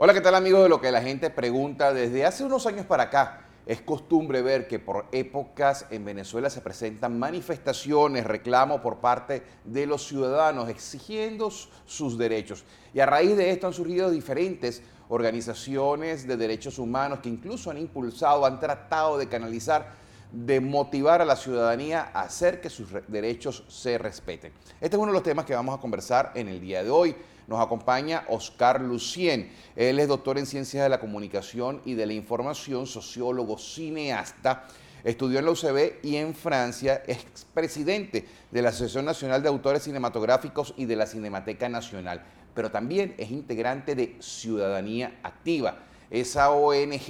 Hola, ¿qué tal amigos de Lo que la gente pregunta? Desde hace unos años para acá es costumbre ver que por épocas en Venezuela se presentan manifestaciones, reclamos por parte de los ciudadanos exigiendo sus derechos. Y a raíz de esto han surgido diferentes organizaciones de derechos humanos que incluso han impulsado, han tratado de canalizar, de motivar a la ciudadanía a hacer que sus derechos se respeten. Este es uno de los temas que vamos a conversar en el día de hoy. Nos acompaña Oscar Lucien. Él es doctor en Ciencias de la Comunicación y de la Información, sociólogo, cineasta. Estudió en la UCB y en Francia, es presidente de la Asociación Nacional de Autores Cinematográficos y de la Cinemateca Nacional, pero también es integrante de Ciudadanía Activa, esa ONG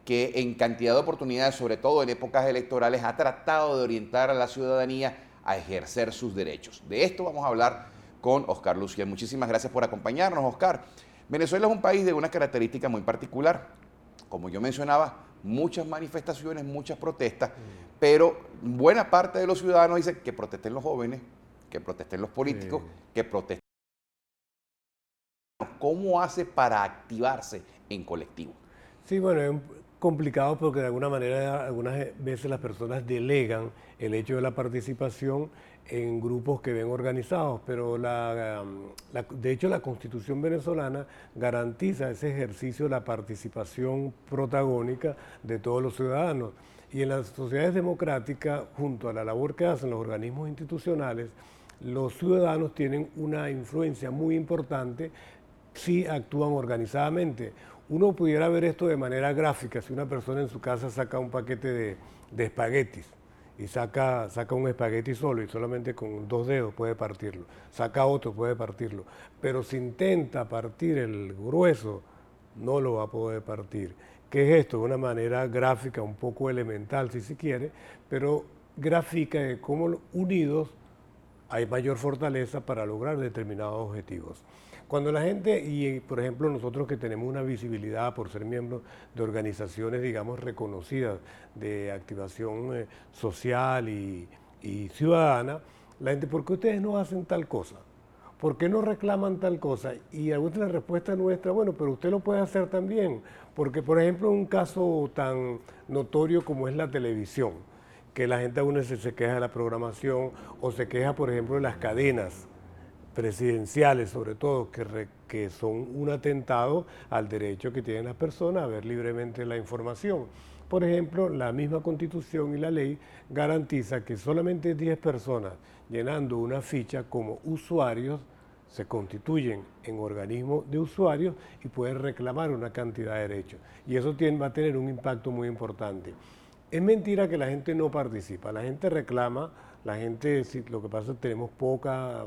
que en cantidad de oportunidades, sobre todo en épocas electorales, ha tratado de orientar a la ciudadanía a ejercer sus derechos. De esto vamos a hablar con Oscar Lucien. Muchísimas gracias por acompañarnos, Oscar. Venezuela es un país de una característica muy particular. Como yo mencionaba, muchas manifestaciones, muchas protestas, pero buena parte de los ciudadanos dicen que protesten los jóvenes, que protesten los políticos, que protesten. ¿Cómo hace para activarse en colectivo? Sí, bueno, es complicado porque de alguna manera algunas veces las personas delegan el hecho de la participación en grupos que ven organizados, pero de hecho la Constitución venezolana garantiza ese ejercicio de la participación protagónica de todos los ciudadanos. Y en las sociedades democráticas, junto a la labor que hacen los organismos institucionales, los ciudadanos tienen una influencia muy importante si actúan organizadamente. Uno pudiera ver esto de manera gráfica, si una persona en su casa saca un paquete de espaguetis y saca un espagueti solo y solamente con dos dedos puede partirlo, saca otro, puede partirlo, pero si intenta partir el grueso, no lo va a poder partir. ¿Qué es esto? De una manera gráfica, un poco elemental si se quiere, pero grafica de cómo unidos hay mayor fortaleza para lograr determinados objetivos. Cuando la gente, y por ejemplo nosotros que tenemos una visibilidad por ser miembros de organizaciones, digamos, reconocidas de activación social y ciudadana, la gente, ¿por qué ustedes no hacen tal cosa? ¿Por qué no reclaman tal cosa? Y a veces la respuesta nuestra, bueno, pero usted lo puede hacer también, porque por ejemplo un caso tan notorio como es la televisión, que la gente aún se queja de la programación o se queja, por ejemplo, de las cadenas presidenciales, sobre todo, que son un atentado al derecho que tienen las personas a ver libremente la información. Por ejemplo, la misma Constitución y la ley garantiza que solamente 10 personas llenando una ficha como usuarios se constituyen en organismos de usuarios y pueden reclamar una cantidad de derechos. Y eso va a tener un impacto muy importante. Es mentira que la gente no participa, la gente reclama, la gente, lo que pasa es que tenemos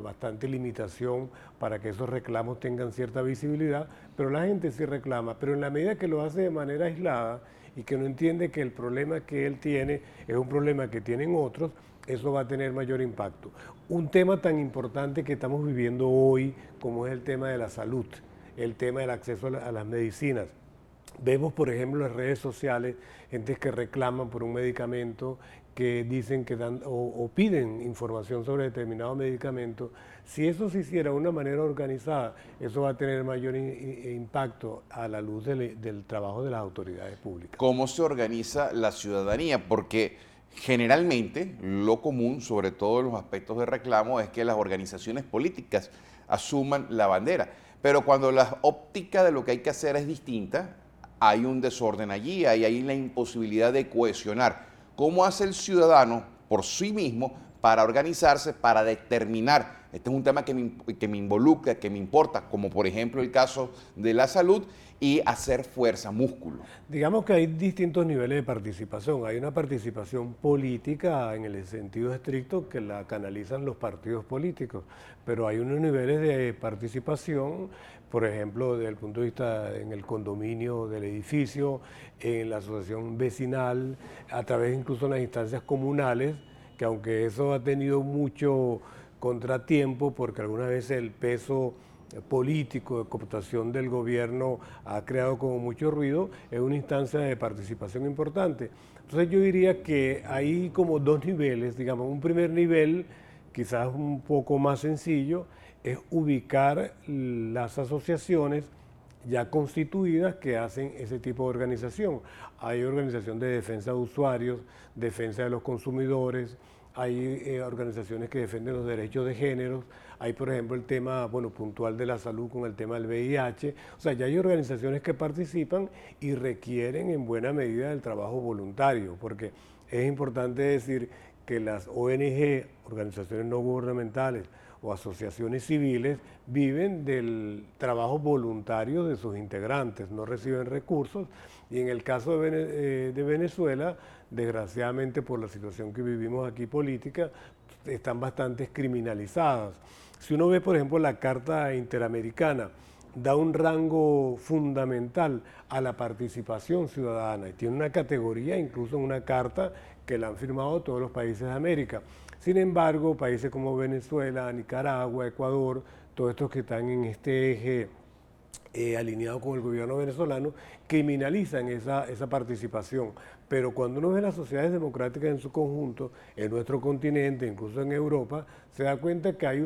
bastante limitación para que esos reclamos tengan cierta visibilidad, pero la gente sí reclama, pero en la medida que lo hace de manera aislada y que no entiende que el problema que él tiene es un problema que tienen otros, eso va a tener mayor impacto. Un tema tan importante que estamos viviendo hoy como es el tema de la salud, el tema del acceso a las medicinas. Vemos, por ejemplo, en las redes sociales, gente que reclaman por un medicamento, que dicen que dan o piden información sobre determinado medicamento. Si eso se hiciera de una manera organizada, eso va a tener mayor impacto a la luz del trabajo de las autoridades públicas. ¿Cómo se organiza la ciudadanía? Porque generalmente lo común, sobre todo en los aspectos de reclamo, es que las organizaciones políticas asuman la bandera. Pero cuando la óptica de lo que hay que hacer es distinta, hay un desorden allí, hay la imposibilidad de cohesionar. ¿Cómo hace el ciudadano por sí mismo para organizarse, para determinar? Este es un tema que me involucra, que me importa, como por ejemplo el caso de la salud, y hacer fuerza, músculo. Digamos que hay distintos niveles de participación. Hay una participación política en el sentido estricto que la canalizan los partidos políticos, pero hay unos niveles de participación, por ejemplo, desde el punto de vista en el condominio del edificio, en la asociación vecinal, a través incluso de las instancias comunales, que aunque eso ha tenido mucho contratiempo, porque algunas veces el peso político de cooptación del gobierno ha creado como mucho ruido, es una instancia de participación importante. Entonces yo diría que hay como dos niveles, digamos, un primer nivel, quizás un poco más sencillo, es ubicar las asociaciones ya constituidas que hacen ese tipo de organización. Hay organización de defensa de usuarios, defensa de los consumidores, hay organizaciones que defienden los derechos de género, hay por ejemplo el tema puntual de la salud con el tema del VIH, o sea, ya hay organizaciones que participan y requieren en buena medida del trabajo voluntario, porque es importante decir que las ONG, organizaciones no gubernamentales o asociaciones civiles, viven del trabajo voluntario de sus integrantes, no reciben recursos, y en el caso de Venezuela, desgraciadamente por la situación que vivimos aquí política, están bastante criminalizadas. Si uno ve, por ejemplo, la Carta Interamericana, da un rango fundamental a la participación ciudadana y tiene una categoría, incluso en una carta que la han firmado todos los países de América. Sin embargo, países como Venezuela, Nicaragua, Ecuador, todos estos que están en este eje alineado con el gobierno venezolano, criminalizan esa participación. Pero cuando uno ve las sociedades democráticas en su conjunto, en nuestro continente, incluso en Europa, se da cuenta que hay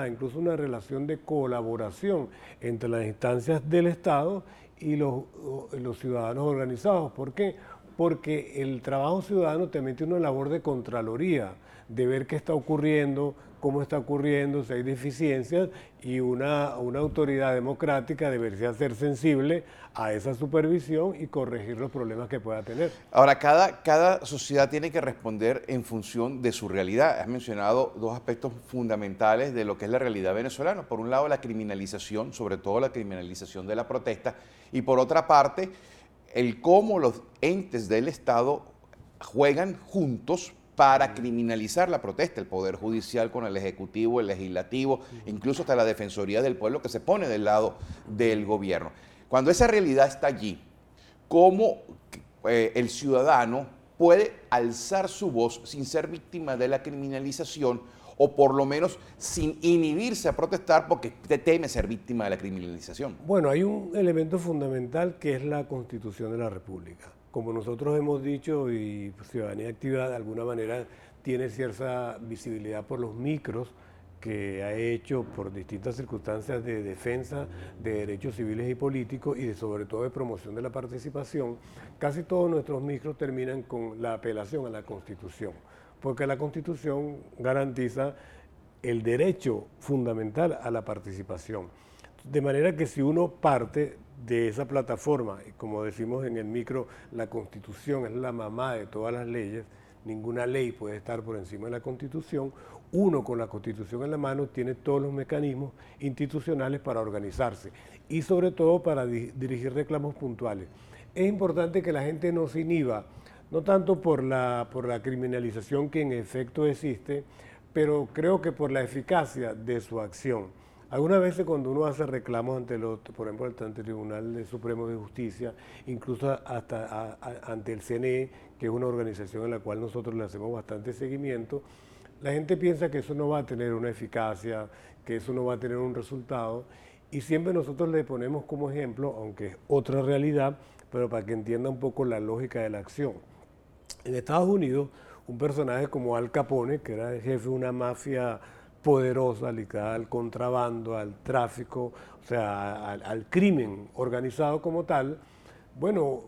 incluso una relación de colaboración entre las instancias del Estado y los ciudadanos organizados. ¿Por qué? Porque el trabajo ciudadano también tiene una labor de contraloría, de ver qué está ocurriendo, cómo está ocurriendo, si hay deficiencias, y una autoridad democrática debería ser sensible a esa supervisión y corregir los problemas que pueda tener. Ahora, cada sociedad tiene que responder en función de su realidad. Has mencionado dos aspectos fundamentales de lo que es la realidad venezolana. Por un lado, la criminalización, sobre todo la criminalización de la protesta, y por otra parte, el cómo los entes del Estado juegan juntos para criminalizar la protesta, el Poder Judicial con el Ejecutivo, el Legislativo, incluso hasta la Defensoría del Pueblo que se pone del lado del gobierno. Cuando esa realidad está allí, ¿cómo el ciudadano puede alzar su voz sin ser víctima de la criminalización o por lo menos sin inhibirse a protestar porque teme ser víctima de la criminalización? Bueno, hay un elemento fundamental que es la Constitución de la República. Como nosotros hemos dicho, y Ciudadanía Activa de alguna manera tiene cierta visibilidad por los micros que ha hecho por distintas circunstancias de defensa de derechos civiles y políticos y sobre todo de promoción de la participación, casi todos nuestros micros terminan con la apelación a la Constitución, porque la Constitución garantiza el derecho fundamental a la participación. De manera que si uno parte de esa plataforma, y como decimos en el micro, la Constitución es la mamá de todas las leyes, ninguna ley puede estar por encima de la Constitución, uno con la Constitución en la mano tiene todos los mecanismos institucionales para organizarse y sobre todo para dirigir reclamos puntuales. Es importante que la gente no se inhiba, no tanto por la criminalización que en efecto existe, pero creo que por la eficacia de su acción. Algunas veces cuando uno hace reclamos por ejemplo, ante el Tribunal Supremo de Justicia, incluso hasta ante el CNE, que es una organización en la cual nosotros le hacemos bastante seguimiento, la gente piensa que eso no va a tener una eficacia, que eso no va a tener un resultado, y siempre nosotros le ponemos como ejemplo, aunque es otra realidad, pero para que entienda un poco la lógica de la acción. En Estados Unidos, un personaje como Al Capone, que era el jefe de una mafia poderosa, ligada al contrabando, al tráfico, o sea, al crimen organizado como tal, bueno,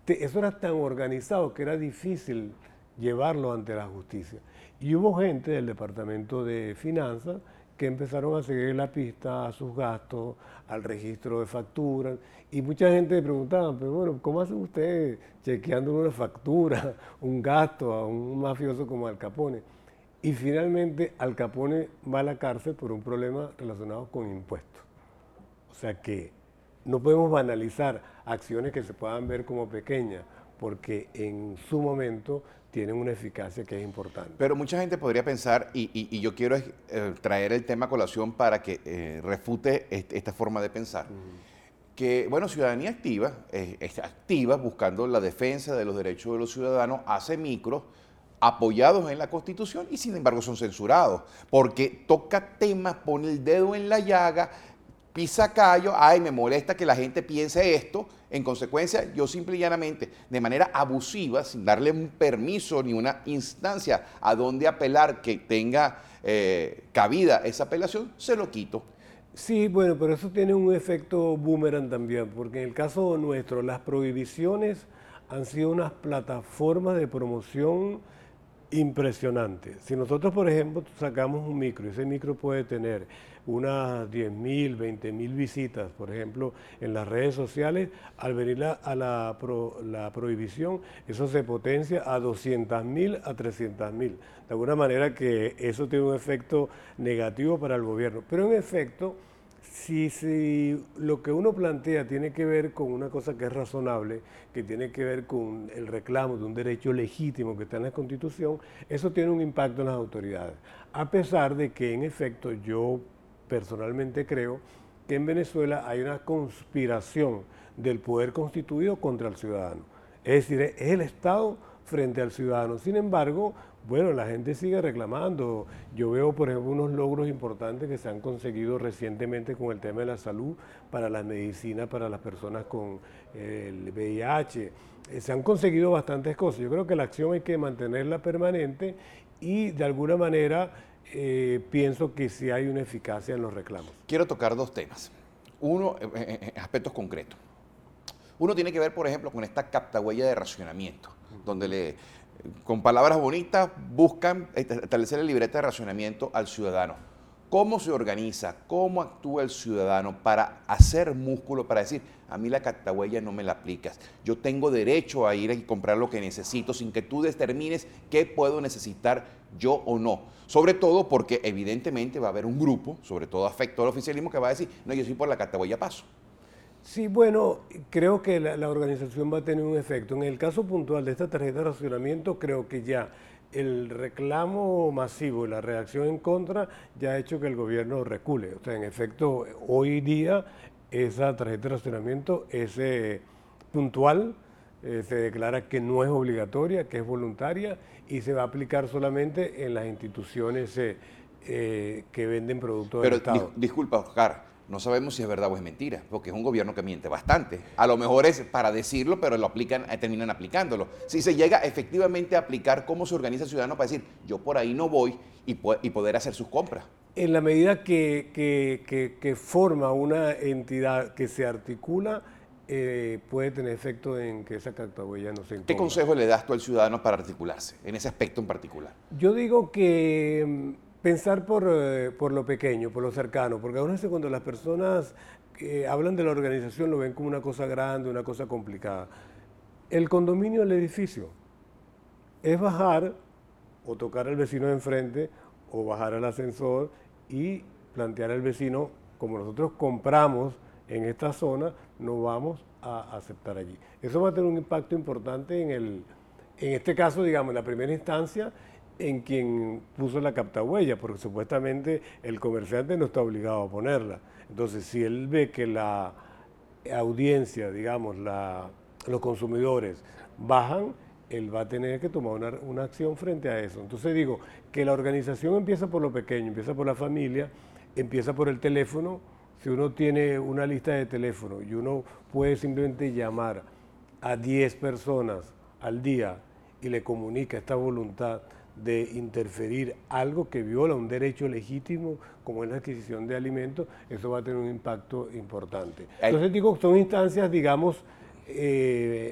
eso era tan organizado que era difícil llevarlo ante la justicia. Y hubo gente del Departamento de Finanzas que empezaron a seguir la pista a sus gastos, al registro de facturas, y mucha gente le preguntaba, pero bueno, ¿cómo hacen ustedes chequeando una factura, un gasto a un mafioso como Al Capone? Y finalmente Al Capone va a la cárcel por un problema relacionado con impuestos. O sea que no podemos banalizar acciones que se puedan ver como pequeñas, porque en su momento tienen una eficacia que es importante. Pero mucha gente podría pensar, y yo quiero traer el tema a colación para que refute esta forma de pensar, que, bueno, Ciudadanía Activa es activa buscando la defensa de los derechos de los ciudadanos, hace micros, apoyados en la Constitución y sin embargo son censurados, porque toca temas, pone el dedo en la llaga, pisa callo, ay, me molesta que la gente piense esto, en consecuencia yo simple y llanamente, de manera abusiva, sin darle un permiso ni una instancia a donde apelar que tenga cabida esa apelación, se lo quito. Sí, bueno, pero eso tiene un efecto boomerang también, porque en el caso nuestro, las prohibiciones han sido unas plataformas de promoción impresionantes. Si nosotros, por ejemplo, sacamos un micro, ese micro puede tener unas 10.000, 20.000 visitas, por ejemplo, en las redes sociales, al venir la prohibición, eso se potencia a 200.000, a 300.000. De alguna manera que eso tiene un efecto negativo para el gobierno. Pero en efecto, si lo que uno plantea tiene que ver con una cosa que es razonable, que tiene que ver con el reclamo de un derecho legítimo que está en la Constitución, eso tiene un impacto en las autoridades. A pesar de que, en efecto, yo personalmente creo que en Venezuela hay una conspiración del poder constituido contra el ciudadano. Es decir, es el Estado frente al ciudadano. Sin embargo, bueno, la gente sigue reclamando. Yo veo, por ejemplo, unos logros importantes que se han conseguido recientemente con el tema de la salud, para la medicina, para las personas con el VIH. Se han conseguido bastantes cosas. Yo creo que la acción hay que mantenerla permanente y de alguna manera pienso que sí hay una eficacia en los reclamos. Quiero tocar dos temas. Uno, aspectos concretos. Uno tiene que ver, por ejemplo, con esta captahuella de racionamiento, donde con palabras bonitas buscan establecer la libreta de racionamiento al ciudadano. ¿Cómo se organiza? ¿Cómo actúa el ciudadano para hacer músculo, para decir, a mí la captahuella no me la aplicas? Yo tengo derecho a ir y comprar lo que necesito sin que tú determines qué puedo necesitar yo o no. Sobre todo porque evidentemente va a haber un grupo, sobre todo afecto al oficialismo, que va a decir, no, yo soy por la captahuella paso. Sí, bueno, creo que la organización va a tener un efecto. En el caso puntual de esta tarjeta de racionamiento, creo que ya el reclamo masivo y la reacción en contra ya ha hecho que el gobierno recule. O sea, en efecto, hoy día esa tarjeta de racionamiento es puntual, se declara que no es obligatoria, que es voluntaria y se va a aplicar solamente en las instituciones que venden productos del Pero Estado. disculpa, Oscar, no sabemos si es verdad o es mentira, porque es un gobierno que miente bastante. A lo mejor es para decirlo, pero lo aplican, terminan aplicándolo. Si se llega efectivamente a aplicar cómo se organiza el ciudadano para decir, yo por ahí no voy y poder hacer sus compras. En la medida que forma una entidad que se articula, puede tener efecto en que esa captahuella no se ¿Qué imponga. consejo le das tú al ciudadano para articularse en ese aspecto en particular? Yo digo que pensar por lo pequeño, por lo cercano, porque a veces cuando las personas hablan de la organización lo ven como una cosa grande, una cosa complicada. El condominio del edificio es bajar o tocar al vecino de enfrente o bajar al ascensor y plantear al vecino, como nosotros compramos en esta zona, no vamos a aceptar allí. Eso va a tener un impacto importante en este caso, digamos, en la primera instancia, en quien puso la captahuella, porque supuestamente el comerciante no está obligado a ponerla. Entonces, si él ve que la audiencia, digamos, los consumidores bajan, él va a tener que tomar una acción frente a eso. Entonces digo que la organización empieza por lo pequeño, empieza por la familia, empieza por el teléfono. Si uno tiene una lista de teléfono y uno puede simplemente llamar a 10 personas al día y le comunica esta voluntad de interferir algo que viola un derecho legítimo como es la adquisición de alimentos, eso va a tener un impacto importante. Entonces digo, son instancias, digamos,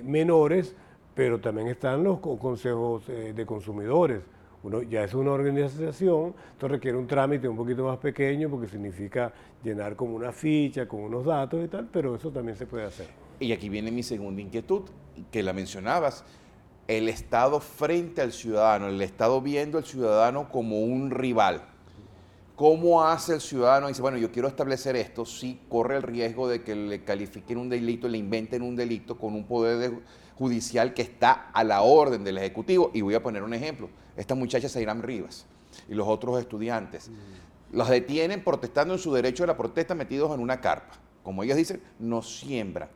menores, pero también están los consejos de consumidores. Uno ya es una organización, esto requiere un trámite un poquito más pequeño porque significa llenar como una ficha con unos datos y tal, pero eso también se puede hacer. Y aquí viene mi segunda inquietud, que la mencionabas, el Estado frente al ciudadano, el Estado viendo al ciudadano como un rival. ¿Cómo hace el ciudadano? Dice, bueno, yo quiero establecer esto, sí corre el riesgo de que le califiquen un delito, le inventen un delito con un poder judicial que está a la orden del Ejecutivo. Y voy a poner un ejemplo. Esta muchacha Sairam Rivas y los otros estudiantes, los detienen protestando en su derecho de la protesta metidos en una carpa. Como ellos dicen, nos siembran.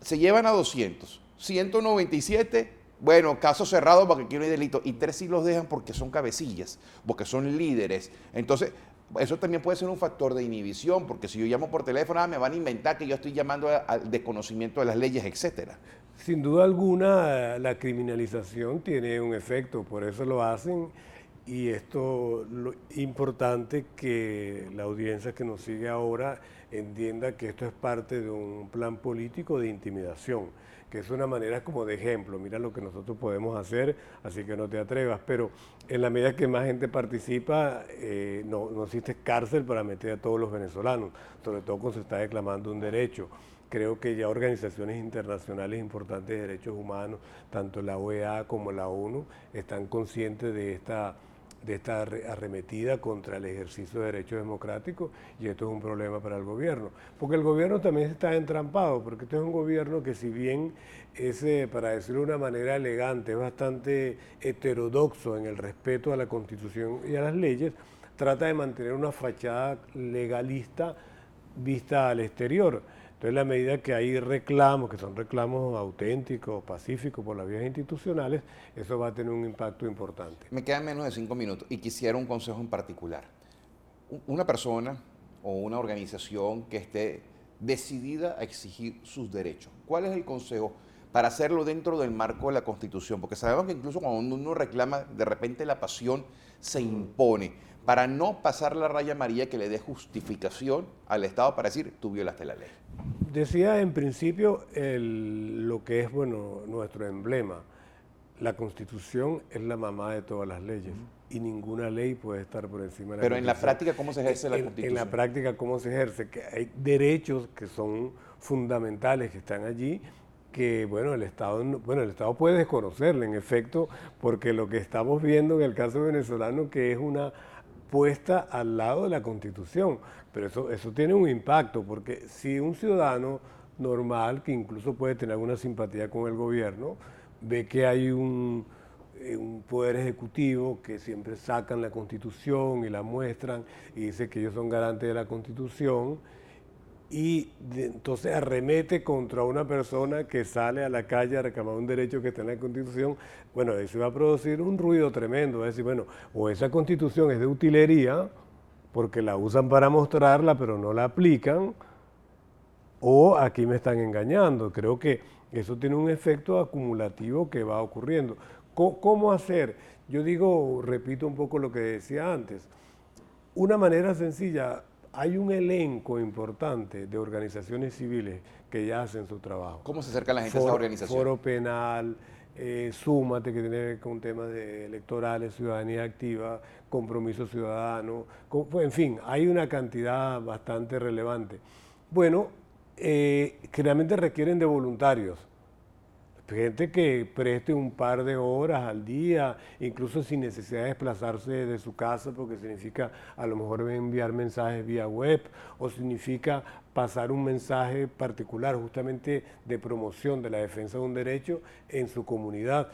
Se llevan a 200, 197, bueno, caso cerrado porque aquí no hay delito, y 3 sí los dejan porque son cabecillas, porque son líderes. Entonces, eso también puede ser un factor de inhibición, porque si yo llamo por teléfono, me van a inventar que yo estoy llamando al desconocimiento de las leyes, etcétera. Sin duda alguna, la criminalización tiene un efecto, por eso lo hacen. Y esto lo importante que la audiencia que nos sigue ahora entienda que esto es parte de un plan político de intimidación, que es una manera como de ejemplo, mira lo que nosotros podemos hacer, así que no te atrevas, pero en la medida que más gente participa, no existe cárcel para meter a todos los venezolanos, sobre todo cuando se está declamando un derecho. Creo que ya organizaciones internacionales importantes de derechos humanos, tanto la OEA como la ONU, están conscientes de esta arremetida contra el ejercicio de derechos democráticos, y esto es un problema para el gobierno. Porque el gobierno también está entrampado, porque este es un gobierno que, si bien es, para decirlo de una manera elegante, es bastante heterodoxo en el respeto a la Constitución y a las leyes, trata de mantener una fachada legalista vista al exterior. Entonces, en la medida que hay reclamos, que son reclamos auténticos, pacíficos por las vías institucionales, eso va a tener un impacto importante. Me quedan menos de 5 minutos y quisiera un consejo en particular. Una persona o una organización que esté decidida a exigir sus derechos, ¿cuál es el consejo para hacerlo dentro del marco de la Constitución? Porque sabemos que incluso cuando uno reclama, de repente la pasión se impone, para no pasar la raya amarilla que le dé justificación al Estado para decir, tú violaste la ley. Decía en principio lo que es, bueno, nuestro emblema. La Constitución es la mamá de todas las leyes y ninguna ley puede estar por encima de la Pero en la Constitución. práctica, ¿cómo se ejerce la Constitución? En la práctica, ¿cómo se ejerce? Que hay derechos que son fundamentales, que están allí, que bueno, el Estado puede desconocerle, en efecto, porque lo que estamos viendo en el caso venezolano, que es una puesta al lado de la Constitución, pero eso tiene un impacto, porque si un ciudadano normal, que incluso puede tener alguna simpatía con el gobierno, ve que hay un poder ejecutivo que siempre sacan la Constitución y la muestran y dice que ellos son garantes de la Constitución, y entonces arremete contra una persona que sale a la calle a reclamar un derecho que está en la Constitución, bueno, eso va a producir un ruido tremendo, va a decir, bueno, o esa Constitución es de utilería, porque la usan para mostrarla, pero no la aplican, o aquí me están engañando. Creo que eso tiene un efecto acumulativo que va ocurriendo. ¿Cómo hacer? Yo digo, repito un poco lo que decía antes, una manera sencilla. Hay un elenco importante de organizaciones civiles que ya hacen su trabajo. ¿Cómo se acerca la gente a esa organización? Foro Penal, Súmate, que tiene con temas electorales, ciudadanía activa, compromiso ciudadano, en fin, hay una cantidad bastante relevante. Bueno, generalmente requieren de voluntarios. Gente que preste un par de horas al día, incluso sin necesidad de desplazarse de su casa, porque significa a lo mejor enviar mensajes vía web, o significa pasar un mensaje particular justamente de promoción de la defensa de un derecho en su comunidad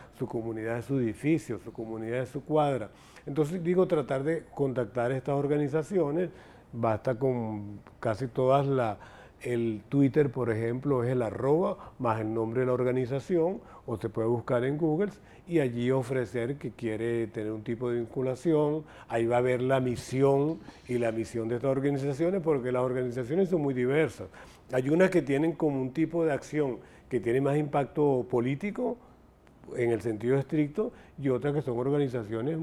es su edificio, su comunidad es su cuadra. Entonces digo, tratar de contactar a estas organizaciones, basta con casi todas el Twitter, por ejemplo, es el @ más el nombre de la organización, o se puede buscar en Google y allí ofrecer que quiere tener un tipo de vinculación. Ahí va a ver la misión y la misión de estas organizaciones, porque las organizaciones son muy diversas. Hay unas que tienen como un tipo de acción que tiene más impacto político, en el sentido estricto, y otras que son organizaciones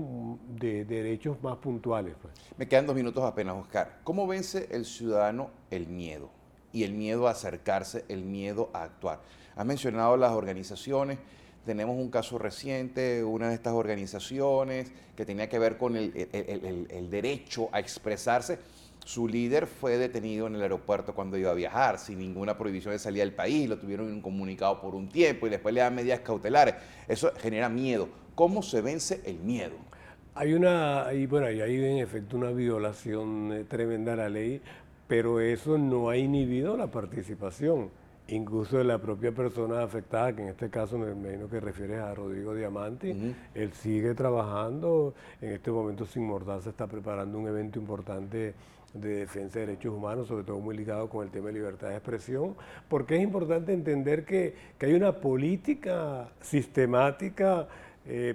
de derechos más puntuales. Pues. Me quedan 2 minutos apenas, Oscar. ¿Cómo vence el ciudadano el miedo? Y el miedo a acercarse, el miedo a actuar. Has mencionado las organizaciones, tenemos un caso reciente, una de estas organizaciones que tenía que ver con el derecho a expresarse. Su líder fue detenido en el aeropuerto cuando iba a viajar, sin ninguna prohibición de salir del país, lo tuvieron incomunicado por un tiempo y después le dan medidas cautelares. Eso genera miedo. ¿Cómo se vence el miedo? Hay hay en efecto una violación tremenda a la ley, pero eso no ha inhibido la participación, incluso de la propia persona afectada, que en este caso me imagino que refieres a Rodrigo Diamanti. Él sigue trabajando, en este momento Sin Mordaza está preparando un evento importante de defensa de derechos humanos, sobre todo muy ligado con el tema de libertad de expresión, porque es importante entender que hay una política sistemática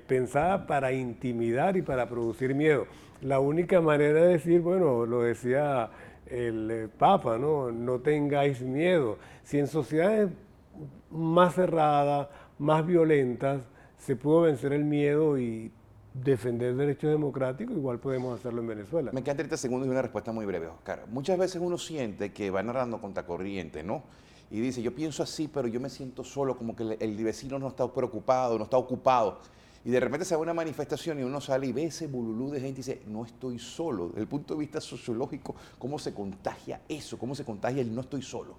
pensada para intimidar y para producir miedo. La única manera de decir, bueno, lo decía el Papa, no tengáis miedo. Si en sociedades más cerradas, más violentas, se pudo vencer el miedo y defender derechos democráticos, igual podemos hacerlo en Venezuela. Me quedan 30 segundos y una respuesta muy breve, Oscar. Muchas veces uno siente que va narrando contra corriente, ¿no? Y dice, yo pienso así, pero yo me siento solo, como que el vecino no está preocupado, no está ocupado. Y de repente se va una manifestación y uno sale y ve ese bululú de gente y dice, no estoy solo. Desde el punto de vista sociológico, ¿cómo se contagia eso? ¿Cómo se contagia el no estoy solo?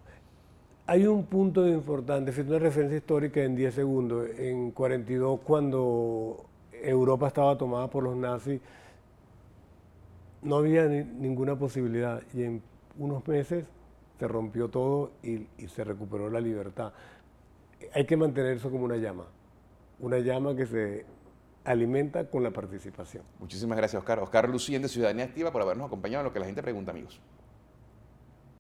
Hay un punto importante, es una referencia histórica en 10 segundos. En 42, cuando Europa estaba tomada por los nazis, no había ninguna posibilidad y en unos meses se rompió todo y se recuperó la libertad. Hay que mantener eso como una llama que se alimenta con la participación. Muchísimas gracias, Oscar. Oscar Lucien, de Ciudadanía Activa, por habernos acompañado en lo que la gente pregunta, amigos.